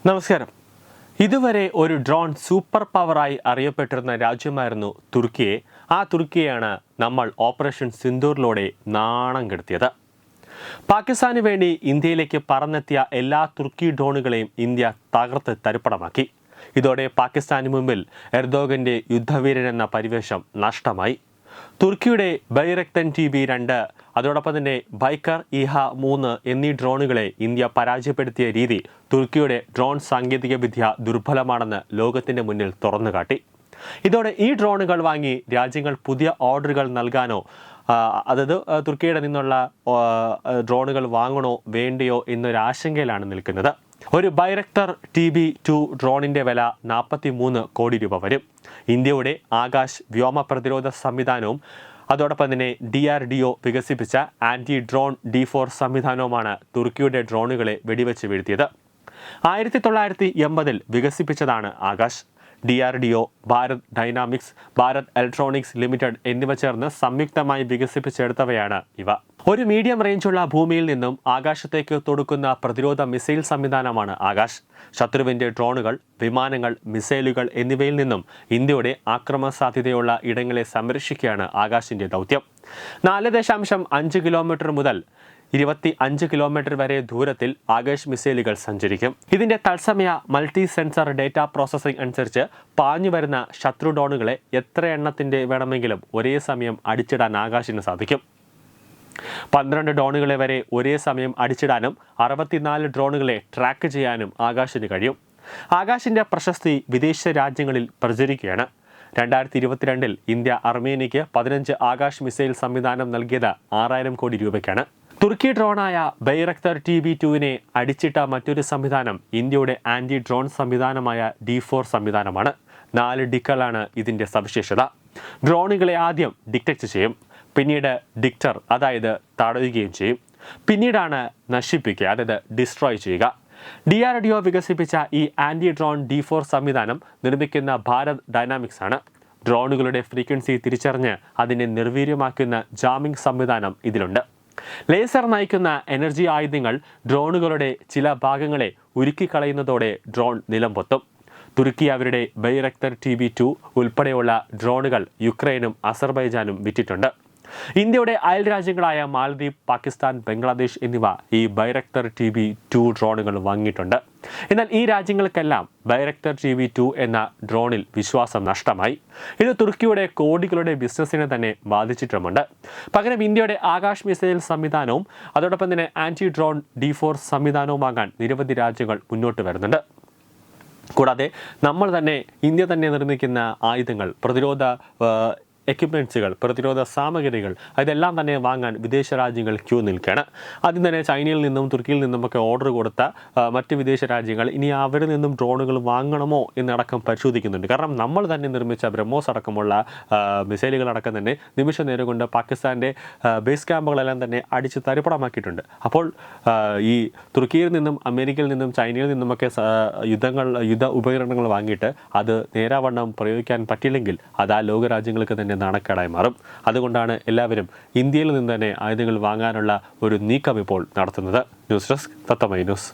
നമസ്കാരം. ഇതുവരെ ഒരു ഡ്രോൺ സൂപ്പർ പവറായി അറിയപ്പെട്ടിരുന്ന രാജ്യമായിരുന്നു തുർക്കിയെ. ആ തുർക്കിയെയാണ് നമ്മൾ ഓപ്പറേഷൻ സിന്ദൂറിലൂടെ നാണം കെടുത്തിയത്. പാകിസ്ഥാന് വേണ്ടി ഇന്ത്യയിലേക്ക് പറന്നെത്തിയ എല്ലാ തുർക്കി ഡ്രോണുകളെയും ഇന്ത്യ തകർത്ത് തരിപ്പണമാക്കി. ഇതോടെ പാകിസ്ഥാന് മുമ്പിൽ എർദോഗന്റെ യുദ്ധവീരൻ എന്ന പരിവേഷം നഷ്ടമായി. തുർക്കിയുടെ ബൈറക്തൻ TB2, അതോടൊപ്പം തന്നെ ബൈക്കർ EH-3 എന്നീ ഡ്രോണുകളെ ഇന്ത്യ പരാജയപ്പെടുത്തിയ രീതി തുർക്കിയുടെ ഡ്രോൺ സാങ്കേതികവിദ്യ ദുർബലമാണെന്ന് ലോകത്തിന്റെ മുന്നിൽ തുറന്നുകാട്ടി. ഇതോടെ ഈ ഡ്രോണുകൾ വാങ്ങി രാജ്യങ്ങൾ പുതിയ ഓർഡറുകൾ നൽകാനോ, അതായത് തുർക്കിയുടെ നിന്നുള്ള ഡ്രോണുകൾ വാങ്ങണോ വേണ്ടയോ എന്നൊരാശങ്കയിലാണ് നിൽക്കുന്നത്. ഒരു ബൈറക്തർ TB2 ഡ്രോണിന്റെ വില 43 കോടി രൂപ വരും. ഇന്ത്യയുടെ ആകാശ് വ്യോമ പ്രതിരോധ സംവിധാനവും അതോടൊപ്പം തന്നെ DRDO വികസിപ്പിച്ച ആന്റി ഡ്രോൺ D4 സംവിധാനവുമാണ് തുർക്കിയുടെ ഡ്രോണുകളെ വെടിവെച്ച് വീഴ്ത്തിയത്. 1980 വികസിപ്പിച്ചതാണ് Akash. DRDO, Bharat Dynamics, Bharat Electronics Limited എന്നിവ ചേർന്ന് സംയുക്തമായി വികസിപ്പിച്ചെടുത്തവയാണ് ഇവ. ഒരു മീഡിയം റേഞ്ചുള്ള ഭൂമിയിൽ നിന്നും ആകാശത്തേക്ക് തൊടുക്കുന്ന പ്രതിരോധ മിസൈൽ സംവിധാനമാണ് ആകാശ്. ശത്രുവിന്റെ ഡ്രോണുകൾ, വിമാനങ്ങൾ, മിസൈലുകൾ എന്നിവയിൽ നിന്നും ഇന്ത്യയുടെ ആക്രമണ സാധ്യതയുള്ള ഇടങ്ങളെ സംരക്ഷിക്കുകയാണ് ആകാശിന്റെ ദൗത്യം. 4.5 കിലോമീറ്റർ മുതൽ 25 കിലോമീറ്റർ വരെ ദൂരത്തിൽ ആകാശ് മിസൈലുകൾ സഞ്ചരിക്കും. ഇതിന്റെ തത്സമയ മൾട്ടി സെൻസർ ഡേറ്റ പ്രോസസ്സിംഗ് അനുസരിച്ച് പാഞ്ഞു വരുന്ന ശത്രു ഡ്രോണുകളെ എത്ര എണ്ണത്തിന്റെ വേണമെങ്കിലും ഒരേ സമയം അടിച്ചിടാൻ ആകാശിന് സാധിക്കും. 12 ഡ്രോണുകളെ വരെ ഒരേ സമയം അടിച്ചിടാനും 64 ഡ്രോണുകളെ ട്രാക്ക് ചെയ്യാനും ആകാശിന് കഴിയും. ആകാശിന്റെ പ്രശസ്തി വിദേശ രാജ്യങ്ങളിൽ പ്രചരിക്കുകയാണ്. 2022 ഇന്ത്യ അർമേനിയയ്ക്ക് 15 ആകാശ് മിസൈൽ സംവിധാനം നൽകിയത് 6000 കോടി രൂപയ്ക്കാണ്. തുർക്കി ഡ്രോണായ ബൈറക്തർ TB2 അടിച്ചിട്ട മറ്റൊരു സംവിധാനം ഇന്ത്യയുടെ ആന്റി ഡ്രോൺ സംവിധാനമായ D4 സംവിധാനമാണ്. 4 ഡിക്കുകളാണ് ഇതിന്റെ സവിശേഷത. ഡ്രോണുകളെ ആദ്യം ഡിറ്റക്ട് ചെയ്യും, പിന്നീട് ഡിക്റ്റർ അതായത് തടയുകയും ചെയ്യും, പിന്നീടാണ് നശിപ്പിക്കുക അതായത് ഡിസ്ട്രോയ് ചെയ്യുക. DRDO വികസിപ്പിച്ച ഈ ആന്റി ഡ്രോൺ D4 സംവിധാനം നിർമ്മിക്കുന്ന ഭാരത് ഡൈനാമിക്സ് ആണ്. ഡ്രോണുകളുടെ ഫ്രീക്വൻസി തിരിച്ചറിഞ്ഞ് അതിനെ നിർവീര്യമാക്കുന്ന ജാമിംഗ് സംവിധാനം ഇതിലുണ്ട്. ലേസർ നയിക്കുന്ന എനർജി ആയുധങ്ങൾ ഡ്രോണുകളുടെ ചില ഭാഗങ്ങളെ ഉരുക്കിക്കളയുന്നതോടെ ഡ്രോൺ നിലംപൊത്തും. തുർക്കി അവരുടെ ബൈറക്തർ TB2 ഉൾപ്പെടെയുള്ള ഡ്രോണുകൾ യുക്രൈനും അസർബൈജാനും വിറ്റിട്ടുണ്ട്. ഇന്ത്യയുടെ അയൽ രാജ്യങ്ങളായ മാലദ്വീപ്, പാകിസ്ഥാൻ, ബംഗ്ലാദേശ് എന്നിവ ഈ ബൈറക്തർ TB2 ഡ്രോണുകൾ വാങ്ങിയിട്ടുണ്ട്. എന്നാൽ ഈ രാജ്യങ്ങൾക്കെല്ലാം ബൈറക്തർ TB2 എന്ന ഡ്രോണിൽ വിശ്വാസം നഷ്ടമായി. ഇത് തുർക്കിയുടെ കോടികളുടെ ബിസിനസ്സിനെ തന്നെ ബാധിച്ചിട്ടുമുണ്ട്. പകരം ഇന്ത്യയുടെ ആകാശ് മിസൈൽ സംവിധാനവും അതോടൊപ്പം തന്നെ ആന്റി ഡ്രോൺ D4 സംവിധാനവും വാങ്ങാൻ നിരവധി രാജ്യങ്ങൾ മുന്നോട്ട് വരുന്നുണ്ട്. കൂടാതെ ഇന്ത്യ തന്നെ നിർമ്മിക്കുന്ന ആയുധങ്ങൾ, പ്രതിരോധ എക്യുപ്മെൻറ്റ്സുകൾ, പ്രതിരോധ സാമഗ്രികൾ ഇതെല്ലാം തന്നെ വാങ്ങാൻ വിദേശ രാജ്യങ്ങൾ ക്യൂ നിൽക്കുകയാണ്. ആദ്യം തന്നെ ചൈനയിൽ നിന്നും തുർക്കിയിൽ നിന്നുമൊക്കെ ഓർഡർ കൊടുത്ത മറ്റ് വിദേശ രാജ്യങ്ങൾ ഇനി അവരിൽ നിന്നും ഡ്രോണുകൾ വാങ്ങണമോ എന്നടക്കം പരിശോധിക്കുന്നുണ്ട്. കാരണം നമ്മൾ തന്നെ നിർമ്മിച്ച ബ്രഹ്മോസ് അടക്കമുള്ള മിസൈലുകളടക്കം തന്നെ നിമിഷ നേരം കൊണ്ട് പാകിസ്ഥാൻ്റെ ബേസ് ക്യാമ്പുകളെല്ലാം തന്നെ അടിച്ച് തരിപ്പണമാക്കിയിട്ടുണ്ട്. അപ്പോൾ ഈ തുർക്കിയിൽ നിന്നും അമേരിക്കയിൽ നിന്നും ചൈനയിൽ നിന്നുമൊക്കെ യുദ്ധ ഉപകരണങ്ങൾ വാങ്ങിയിട്ട് അത് നേരാവണ്ണം പ്രയോഗിക്കാൻ പറ്റില്ലെങ്കിൽ അത് ആ ലോകരാജ്യങ്ങൾക്ക് തന്നെ നാണക്കേടായി മാറും. അതുകൊണ്ടാണ് എല്ലാവരും ഇന്ത്യയിൽ നിന്ന് തന്നെ ആയുധങ്ങൾ വാങ്ങാനുള്ള ഒരു നീക്കം ഇപ്പോൾ നടത്തുന്നത്. ന്യൂസ് ഡെസ്ക് തത്തമൈ ന്യൂസ്.